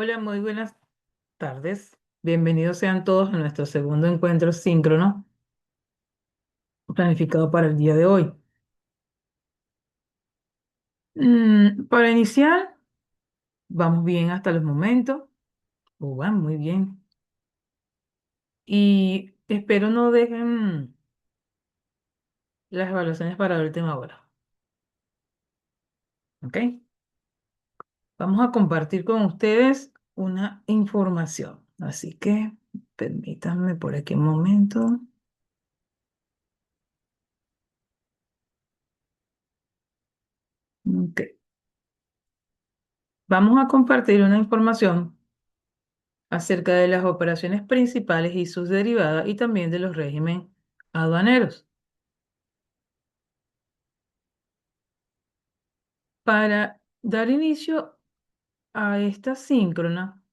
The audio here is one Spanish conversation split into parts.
Hola, muy buenas tardes. Bienvenidos sean todos a nuestro segundo encuentro síncrono planificado para el día de hoy. Para iniciar, vamos bien hasta los momentos. Van muy bien. Y espero no dejen las evaluaciones para la última hora. ¿Ok? Vamos a compartir con ustedes una información. Así que permítanme por aquí un momento. Ok. Vamos a compartir una información acerca de las operaciones principales y sus derivadas y también de los regímenes aduaneros. Para dar inicio a esta síncrona,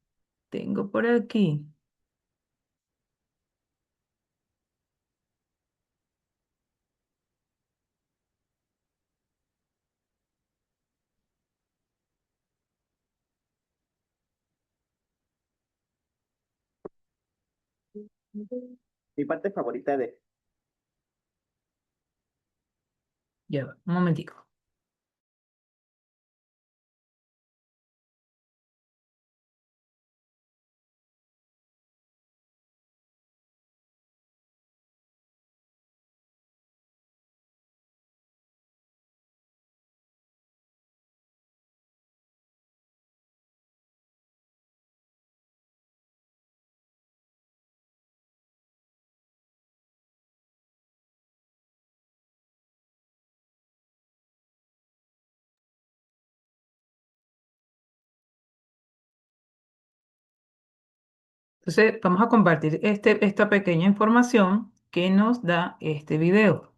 tengo por aquí, Mi parte favorita de... ya va, un momentico. Entonces, vamos a compartir esta pequeña información que nos da este video.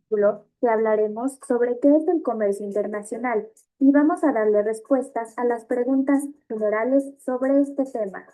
Que hablaremos sobre qué es el comercio internacional y vamos a darle respuestas a las preguntas generales sobre este tema.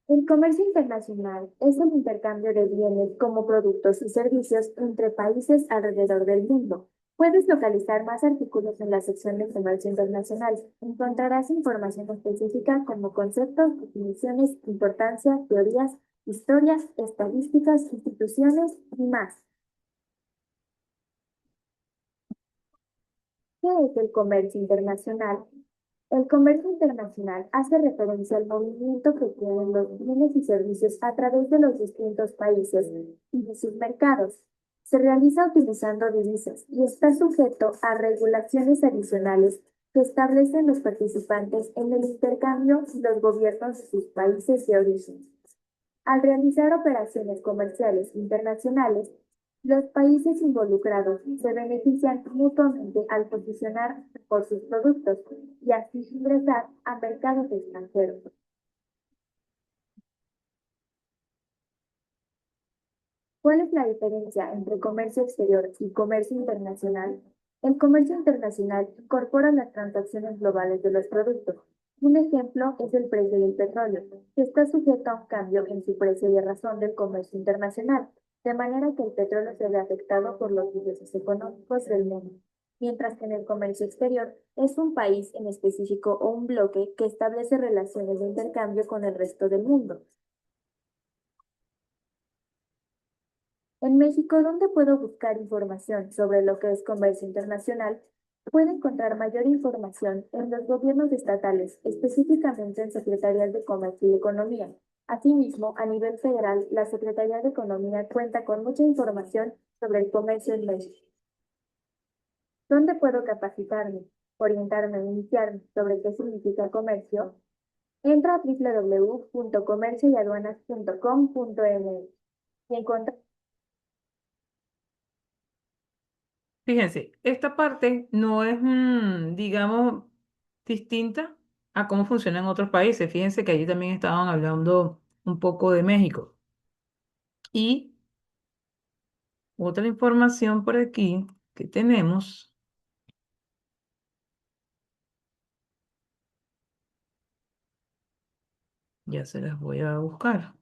El comercio internacional es el intercambio de bienes como productos y servicios entre países alrededor del mundo. Puedes localizar más artículos en la sección de comercio internacional. Encontrarás información específica como conceptos, definiciones, importancia, teorías, historias, estadísticas, instituciones y más. ¿Qué es el comercio internacional? El comercio internacional hace referencia al movimiento que tienen los bienes y servicios a través de los distintos países y de sus mercados. Se realiza utilizando divisas y está sujeto a regulaciones adicionales que establecen los participantes en el intercambio y los gobiernos de sus países de origen. Al realizar operaciones comerciales internacionales, los países involucrados se benefician mutuamente al posicionar por sus productos y así ingresar a mercados extranjeros. ¿Cuál es la diferencia entre comercio exterior y comercio internacional? El comercio internacional incorpora las transacciones globales de los productos. Un ejemplo es el precio del petróleo, que está sujeto a un cambio en su precio y razón del comercio internacional, de manera que el petróleo se ve afectado por los procesos económicos del mundo. Mientras que en el comercio exterior es un país en específico o un bloque que establece relaciones de intercambio con el resto del mundo. En México, ¿dónde puedo buscar información sobre lo que es comercio internacional? Puedo encontrar mayor información en los gobiernos estatales, específicamente en Secretarías de Comercio y Economía. Asimismo, a nivel federal, la Secretaría de Economía cuenta con mucha información sobre el comercio en México. ¿Dónde puedo capacitarme, orientarme o iniciarme sobre qué significa comercio? Entra a www.comercioyaduanas.com.mx y encuentra. Fíjense, esta parte no es, digamos, distinta a cómo funciona en otros países. Fíjense que allí también estaban hablando un poco de México. Y otra información por aquí que tenemos, ya se las voy a buscar.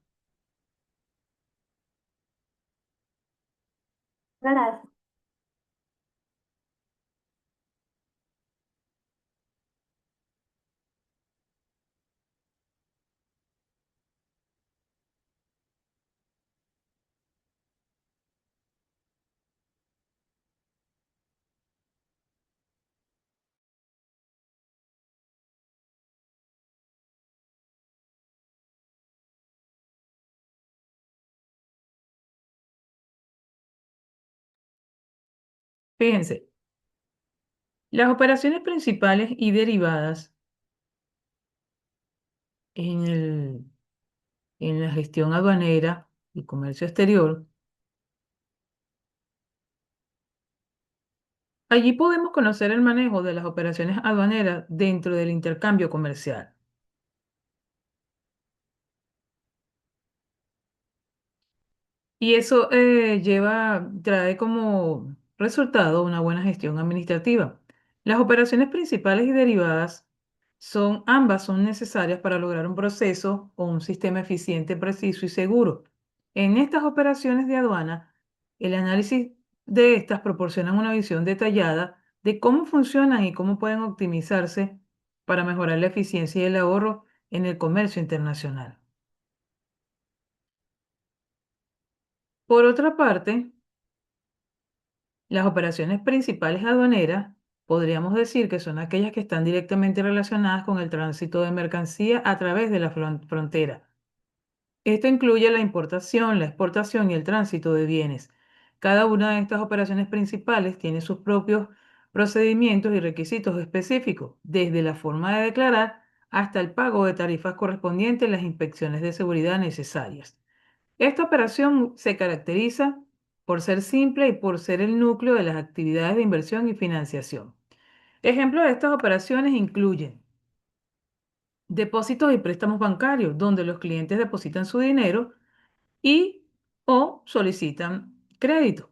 Fíjense, las operaciones principales y derivadas en en la gestión aduanera y comercio exterior, allí podemos conocer el manejo de las operaciones aduaneras dentro del intercambio comercial. Y eso trae como resultado una buena gestión administrativa. Las operaciones principales y derivadas ambas son necesarias para lograr un proceso o un sistema eficiente, preciso y seguro. En estas operaciones de aduana, el análisis de estas proporciona una visión detallada de cómo funcionan y cómo pueden optimizarse para mejorar la eficiencia y el ahorro en el comercio internacional. Por otra parte, las operaciones principales aduaneras podríamos decir que son aquellas que están directamente relacionadas con el tránsito de mercancía a través de la frontera. Esto incluye la importación, la exportación y el tránsito de bienes. Cada una de estas operaciones principales tiene sus propios procedimientos y requisitos específicos, desde la forma de declarar hasta el pago de tarifas correspondientes a las inspecciones de seguridad necesarias. Esta operación se caracteriza por ser simple y por ser el núcleo de las actividades de inversión y financiación. Ejemplos de estas operaciones incluyen depósitos y préstamos bancarios, donde los clientes depositan su dinero y o solicitan crédito.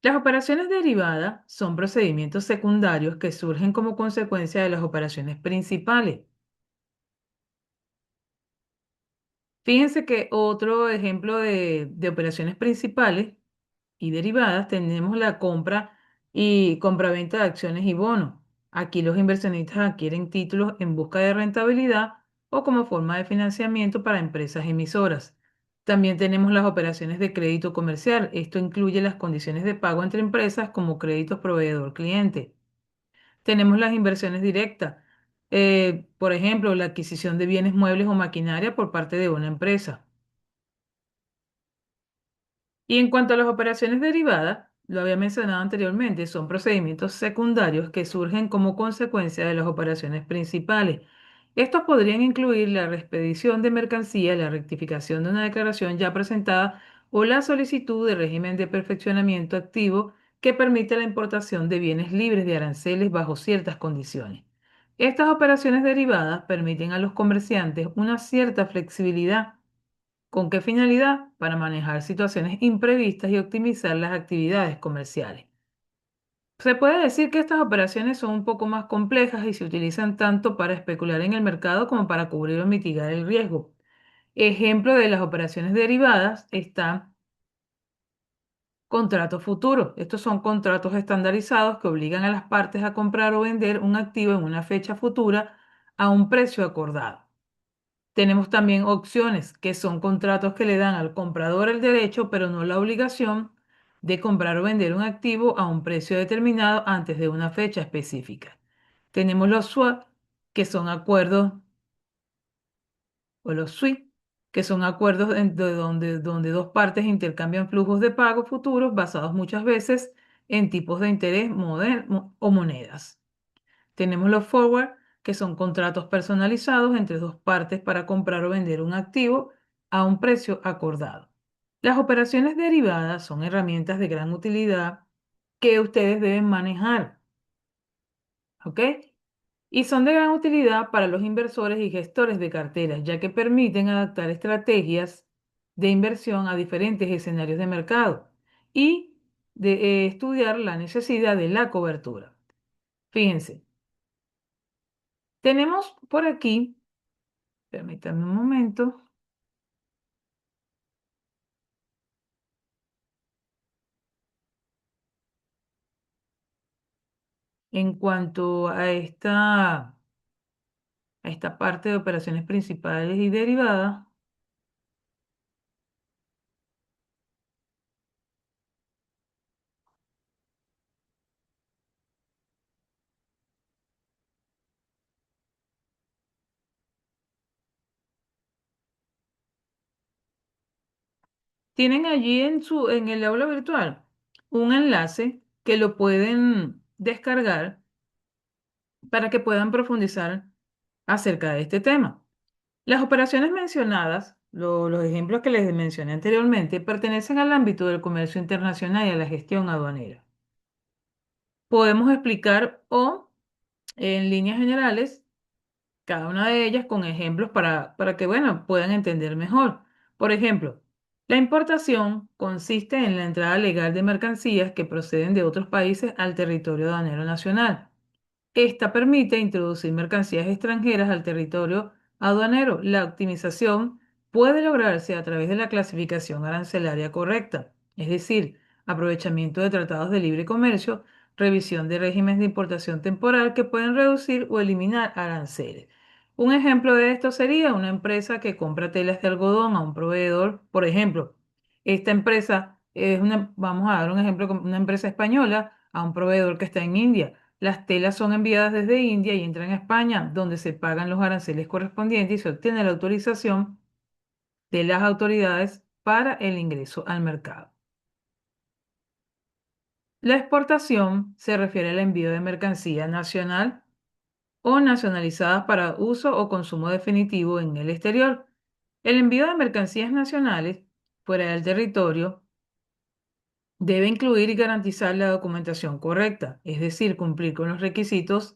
Las operaciones derivadas son procedimientos secundarios que surgen como consecuencia de las operaciones principales. Fíjense que otro ejemplo de operaciones principales y derivadas tenemos la compra y compraventa de acciones y bonos. Aquí los inversionistas adquieren títulos en busca de rentabilidad o como forma de financiamiento para empresas emisoras. También tenemos las operaciones de crédito comercial. Esto incluye las condiciones de pago entre empresas como créditos proveedor-cliente. Tenemos las inversiones directas. Por ejemplo, la adquisición de bienes muebles o maquinaria por parte de una empresa. Y en cuanto a las operaciones derivadas, lo había mencionado anteriormente, son procedimientos secundarios que surgen como consecuencia de las operaciones principales. Estos podrían incluir la reexpedición de mercancía, la rectificación de una declaración ya presentada o la solicitud de régimen de perfeccionamiento activo que permite la importación de bienes libres de aranceles bajo ciertas condiciones. Estas operaciones derivadas permiten a los comerciantes una cierta flexibilidad. ¿Con qué finalidad? Para manejar situaciones imprevistas y optimizar las actividades comerciales. Se puede decir que estas operaciones son un poco más complejas y se utilizan tanto para especular en el mercado como para cubrir o mitigar el riesgo. Ejemplo de las operaciones derivadas están contratos futuros. Estos son contratos estandarizados que obligan a las partes a comprar o vender un activo en una fecha futura a un precio acordado. Tenemos también opciones, que son contratos que le dan al comprador el derecho, pero no la obligación de comprar o vender un activo a un precio determinado antes de una fecha específica. Tenemos los swap, que son acuerdos, o los sweep, que son acuerdos donde dos partes intercambian flujos de pago futuros basados muchas veces en tipos de interés o monedas. Tenemos los forward, que son contratos personalizados entre dos partes para comprar o vender un activo a un precio acordado. Las operaciones derivadas son herramientas de gran utilidad que ustedes deben manejar, ¿ok? Y son de gran utilidad para los inversores y gestores de carteras, ya que permiten adaptar estrategias de inversión a diferentes escenarios de mercado y de estudiar la necesidad de la cobertura. Fíjense, tenemos por aquí. Permítame un momento. En cuanto a esta parte de operaciones principales y derivadas, Tienen allí en el aula virtual un enlace que lo pueden descargar para que puedan profundizar acerca de este tema. Las operaciones mencionadas, los ejemplos que les mencioné anteriormente, pertenecen al ámbito del comercio internacional y a la gestión aduanera. Podemos explicar o, en líneas generales, cada una de ellas con ejemplos para que, bueno, puedan entender mejor. Por ejemplo, la importación consiste en la entrada legal de mercancías que proceden de otros países al territorio aduanero nacional. Esta permite introducir mercancías extranjeras al territorio aduanero. La optimización puede lograrse a través de la clasificación arancelaria correcta, es decir, aprovechamiento de tratados de libre comercio, revisión de regímenes de importación temporal que pueden reducir o eliminar aranceles. Un ejemplo de esto sería una empresa que compra telas de algodón a un proveedor, por ejemplo. Esta empresa es vamos a dar un ejemplo, como una empresa española a un proveedor que está en India. Las telas son enviadas desde India y entran a España, donde se pagan los aranceles correspondientes y se obtiene la autorización de las autoridades para el ingreso al mercado. La exportación se refiere al envío de mercancía nacional o nacionalizadas para uso o consumo definitivo en el exterior. El envío de mercancías nacionales fuera del territorio debe incluir y garantizar la documentación correcta, es decir, cumplir con los requisitos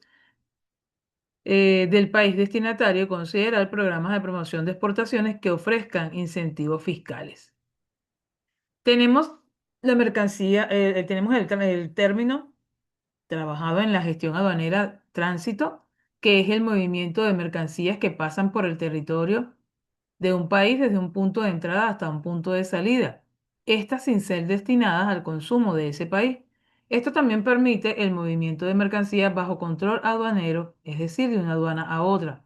del país destinatario y considerar programas de promoción de exportaciones que ofrezcan incentivos fiscales. Tenemos la mercancía, tenemos el término trabajado en la gestión aduanera tránsito, que es el movimiento de mercancías que pasan por el territorio de un país desde un punto de entrada hasta un punto de salida, estas sin ser destinadas al consumo de ese país. Esto también permite el movimiento de mercancías bajo control aduanero, es decir, de una aduana a otra.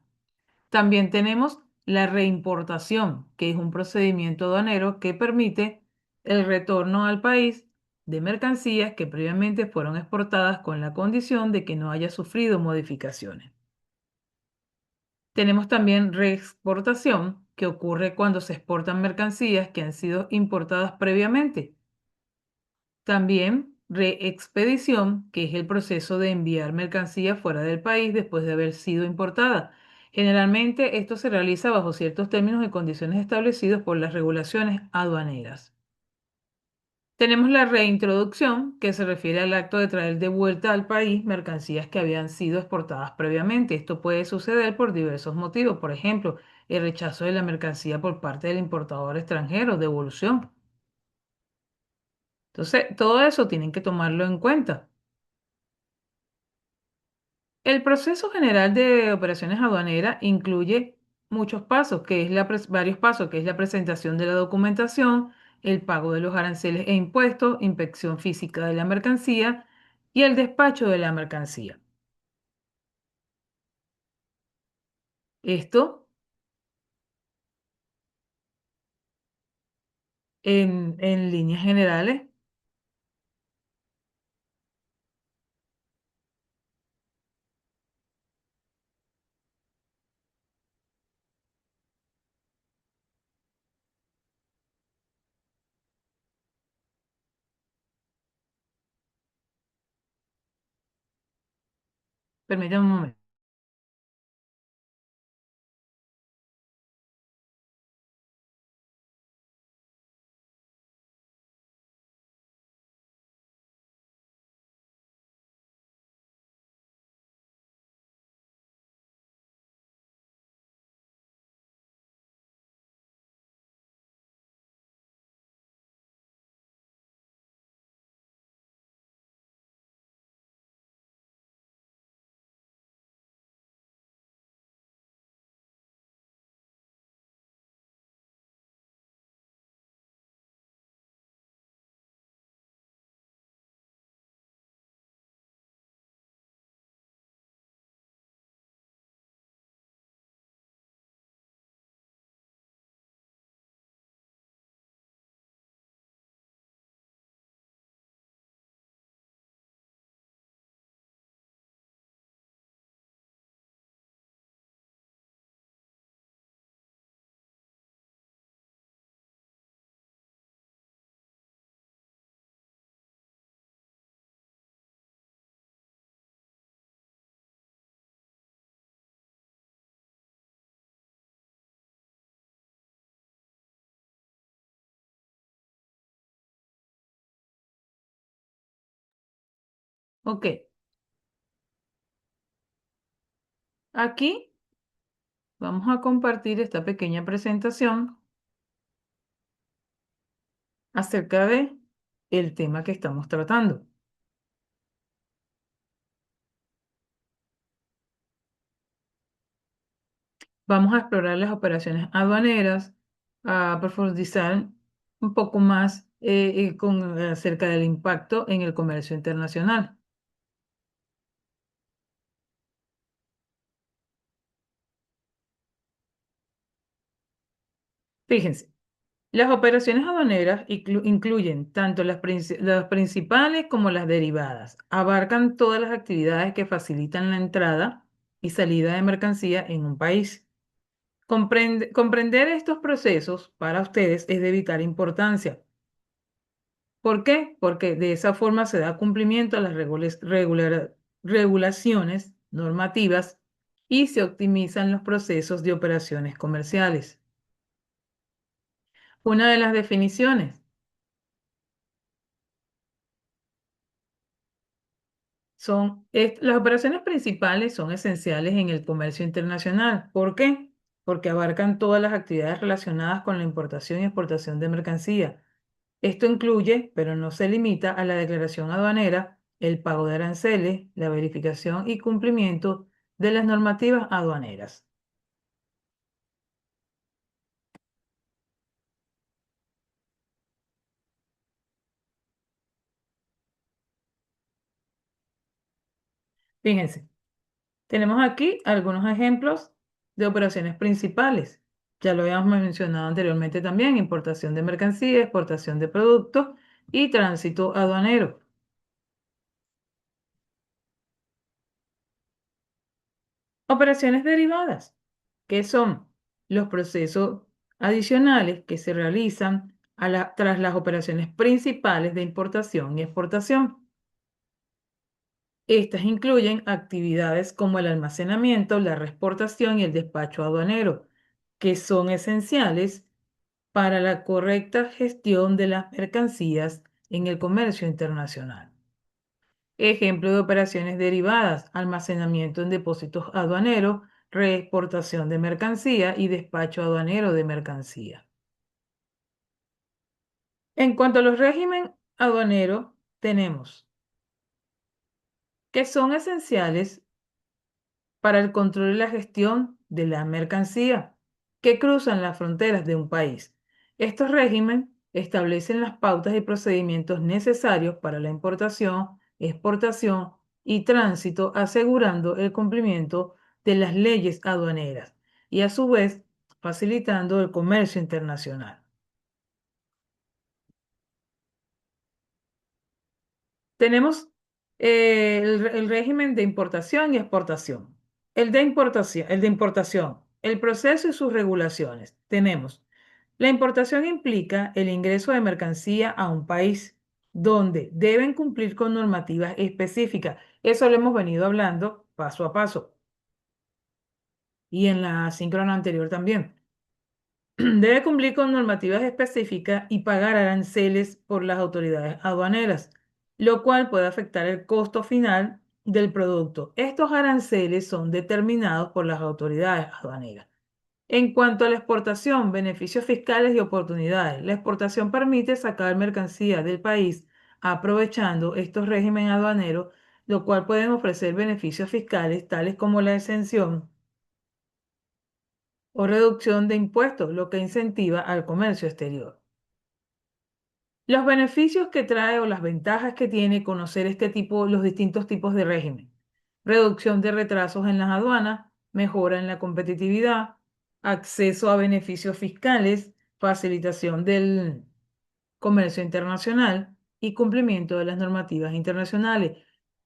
También tenemos la reimportación, que es un procedimiento aduanero que permite el retorno al país de mercancías que previamente fueron exportadas con la condición de que no haya sufrido modificaciones. Tenemos también reexportación, que ocurre cuando se exportan mercancías que han sido importadas previamente. También reexpedición, que es el proceso de enviar mercancía fuera del país después de haber sido importada. Generalmente esto se realiza bajo ciertos términos y condiciones establecidos por las regulaciones aduaneras. Tenemos la reintroducción, que se refiere al acto de traer de vuelta al país mercancías que habían sido exportadas previamente. Esto puede suceder por diversos motivos, por ejemplo, el rechazo de la mercancía por parte del importador extranjero, devolución. Entonces, todo eso tienen que tomarlo en cuenta. El proceso general de operaciones aduaneras incluye muchos pasos, varios pasos, que es la presentación de la documentación, el pago de los aranceles e impuestos, inspección física de la mercancía y el despacho de la mercancía. Esto en líneas generales. Permítame un momento. Ok, aquí vamos a compartir esta pequeña presentación acerca de el tema que estamos tratando. Vamos a explorar las operaciones aduaneras, a profundizar un poco más acerca del impacto en el comercio internacional. Fíjense, las operaciones aduaneras incluyen tanto las principales como las derivadas. Abarcan todas las actividades que facilitan la entrada y salida de mercancía en un país. Comprender estos procesos para ustedes es de vital importancia. ¿Por qué? Porque de esa forma se da cumplimiento a las regulaciones normativas y se optimizan los procesos de operaciones comerciales. Una de las definiciones las operaciones principales son esenciales en el comercio internacional. ¿Por qué? Porque abarcan todas las actividades relacionadas con la importación y exportación de mercancía. Esto incluye, pero no se limita a la declaración aduanera, el pago de aranceles, la verificación y cumplimiento de las normativas aduaneras. Fíjense, tenemos aquí algunos ejemplos de operaciones principales. Ya lo habíamos mencionado anteriormente también: importación de mercancía, exportación de productos y tránsito aduanero. Operaciones derivadas, que son los procesos adicionales que se realizan tras las operaciones principales de importación y exportación. Estas incluyen actividades como el almacenamiento, la reexportación y el despacho aduanero, que son esenciales para la correcta gestión de las mercancías en el comercio internacional. Ejemplo de operaciones derivadas: almacenamiento en depósitos aduaneros, reexportación de mercancía y despacho aduanero de mercancía. En cuanto a los regímenes aduaneros, tenemos que son esenciales para el control y la gestión de la mercancía que cruzan las fronteras de un país. Estos regímenes establecen las pautas y procedimientos necesarios para la importación, exportación y tránsito, asegurando el cumplimiento de las leyes aduaneras y a su vez facilitando el comercio internacional. Tenemos el régimen de importación y exportación. El de importación, el proceso y sus regulaciones. Tenemos: la importación implica el ingreso de mercancía a un país donde deben cumplir con normativas específicas. Eso lo hemos venido hablando paso a paso y en la síncrona anterior también. Debe cumplir con normativas específicas y pagar aranceles por las autoridades aduaneras, lo cual puede afectar el costo final del producto. Estos aranceles son determinados por las autoridades aduaneras. En cuanto a la exportación, beneficios fiscales y oportunidades. La exportación permite sacar mercancía del país aprovechando estos regímenes aduaneros, lo cual pueden ofrecer beneficios fiscales tales como la exención o reducción de impuestos, lo que incentiva al comercio exterior. Los beneficios que trae o las ventajas que tiene conocer los distintos tipos de régimen: reducción de retrasos en las aduanas, mejora en la competitividad, acceso a beneficios fiscales, facilitación del comercio internacional y cumplimiento de las normativas internacionales.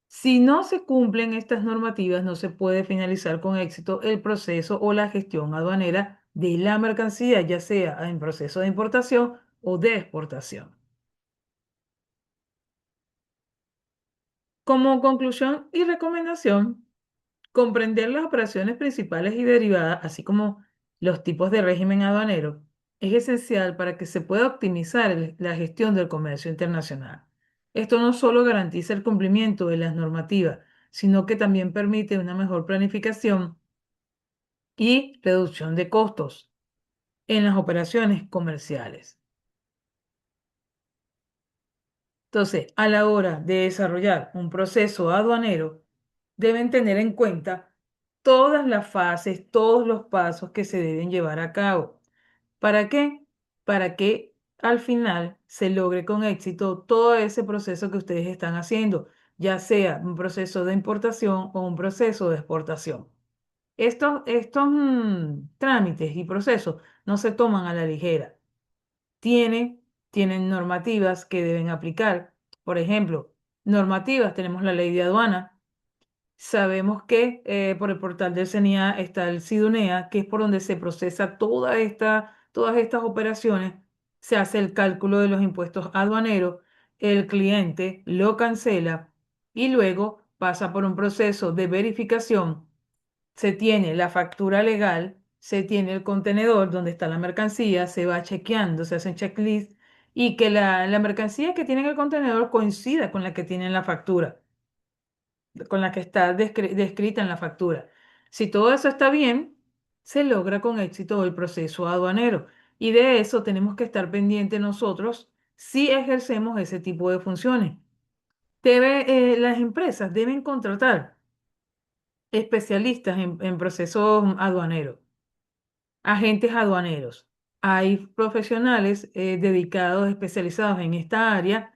Si no se cumplen estas normativas, no se puede finalizar con éxito el proceso o la gestión aduanera de la mercancía, ya sea en proceso de importación o de exportación. Como conclusión y recomendación, comprender las operaciones principales y derivadas, así como los tipos de régimen aduanero, es esencial para que se pueda optimizar la gestión del comercio internacional. Esto no solo garantiza el cumplimiento de las normativas, sino que también permite una mejor planificación y reducción de costos en las operaciones comerciales. Entonces, a la hora de desarrollar un proceso aduanero, deben tener en cuenta todas las fases, todos los pasos que se deben llevar a cabo. ¿Para qué? Para que al final se logre con éxito todo ese proceso que ustedes están haciendo, ya sea un proceso de importación o un proceso de exportación. Estos trámites y procesos no se toman a la ligera. Tiene, tienen normativas que deben aplicar. Por ejemplo, normativas, tenemos la ley de aduana. Sabemos que por el portal del CENIA está el SIDUNEA, que es por donde se procesa todas estas operaciones. Se hace el cálculo de los impuestos aduaneros, el cliente lo cancela y luego pasa por un proceso de verificación. Se tiene la factura legal, se tiene el contenedor donde está la mercancía, se va chequeando, se hace un checklist y que la mercancía que tiene en el contenedor coincida con la que tiene en la factura, con la que está descrita en la factura. Si todo eso está bien, se logra con éxito el proceso aduanero. Y de eso tenemos que estar pendientes nosotros si ejercemos ese tipo de funciones. Las empresas deben contratar especialistas en procesos aduaneros, agentes aduaneros. Hay profesionales dedicados, especializados en esta área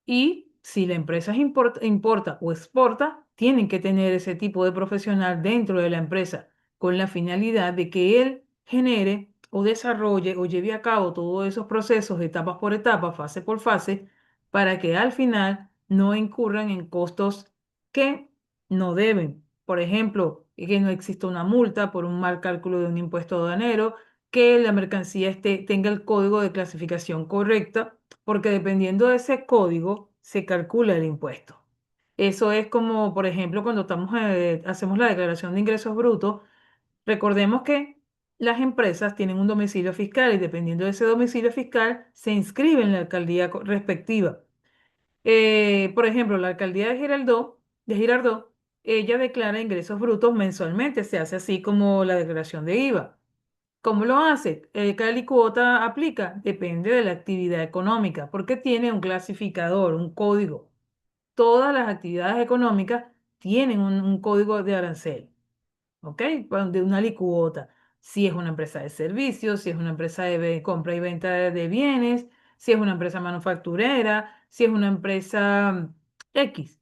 y si la empresa importa o exporta, tienen que tener ese tipo de profesional dentro de la empresa con la finalidad de que él genere o desarrolle o lleve a cabo todos esos procesos etapa por etapa, fase por fase, para que al final no incurran en costos que no deben. Por ejemplo, que no exista una multa por un mal cálculo de un impuesto aduanero, que la mercancía tenga el código de clasificación correcta porque dependiendo de ese código se calcula el impuesto. Eso es como, por ejemplo, cuando hacemos la declaración de ingresos brutos, recordemos que las empresas tienen un domicilio fiscal y dependiendo de ese domicilio fiscal se inscribe en la alcaldía respectiva. Por ejemplo, la alcaldía de Girardot, ella declara ingresos brutos mensualmente, se hace así como la declaración de IVA. ¿Cómo lo hace? ¿Qué alícuota aplica? Depende de la actividad económica, porque tiene un clasificador, un código. Todas las actividades económicas tienen un código de arancel, ¿ok? De una alícuota. Si es una empresa de servicios, si es una empresa de compra y venta de bienes, si es una empresa manufacturera, si es una empresa X.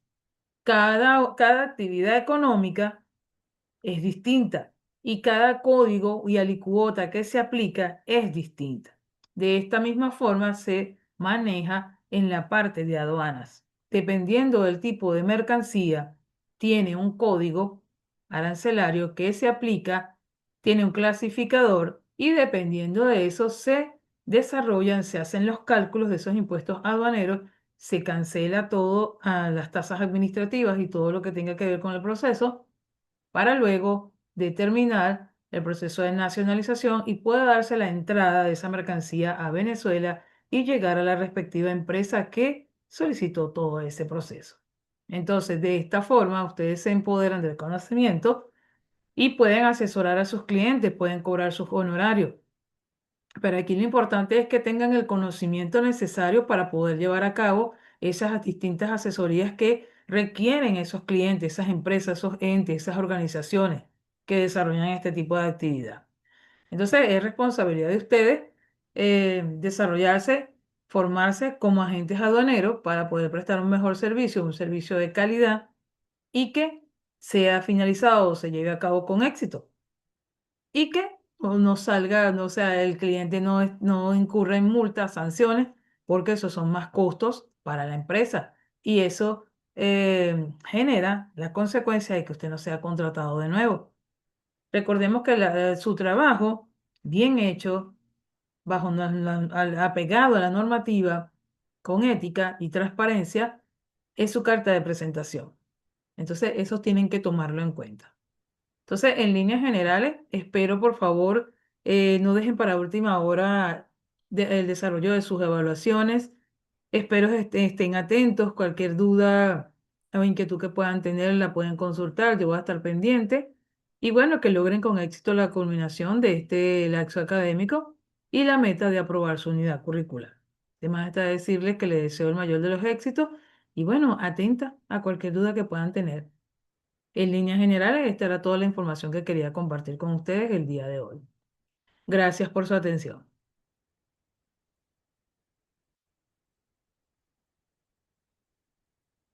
Cada actividad económica es distinta y cada código y alicuota que se aplica es distinta. De esta misma forma se maneja en la parte de aduanas. Dependiendo del tipo de mercancía, tiene un código arancelario que se aplica, tiene un clasificador y dependiendo de eso se desarrollan, se hacen los cálculos de esos impuestos aduaneros, se cancela todo a las tasas administrativas y todo lo que tenga que ver con el proceso para luego determinar el proceso de nacionalización y pueda darse la entrada de esa mercancía a Venezuela y llegar a la respectiva empresa que solicitó todo ese proceso. Entonces, de esta forma, ustedes se empoderan del conocimiento y pueden asesorar a sus clientes, pueden cobrar sus honorarios. Pero aquí lo importante es que tengan el conocimiento necesario para poder llevar a cabo esas distintas asesorías que requieren esos clientes, esas empresas, esos entes, esas organizaciones que desarrollan este tipo de actividad. Entonces, es responsabilidad de ustedes desarrollarse, formarse como agentes aduaneros para poder prestar un servicio de calidad y que sea finalizado o se lleve a cabo con éxito y que no salga, no sea, el cliente no incurra en multas, sanciones, porque esos son más costos para la empresa. Y eso genera la consecuencia de que usted no sea contratado de nuevo. Recordemos que su trabajo, bien hecho, bajo apegado a la normativa, con ética y transparencia, es su carta de presentación. Entonces, eso tienen que tomarlo en cuenta. Entonces, en líneas generales, espero por favor no dejen para última hora el desarrollo de sus evaluaciones. Espero estén atentos, cualquier duda o inquietud que puedan tener la pueden consultar, yo voy a estar pendiente. Y bueno, que logren con éxito la culminación de este laxo académico y la meta de aprobar su unidad curricular. Además está decirles que les deseo el mayor de los éxitos y bueno, atenta a cualquier duda que puedan tener. En líneas generales, esta era toda la información que quería compartir con ustedes el día de hoy. Gracias por su atención.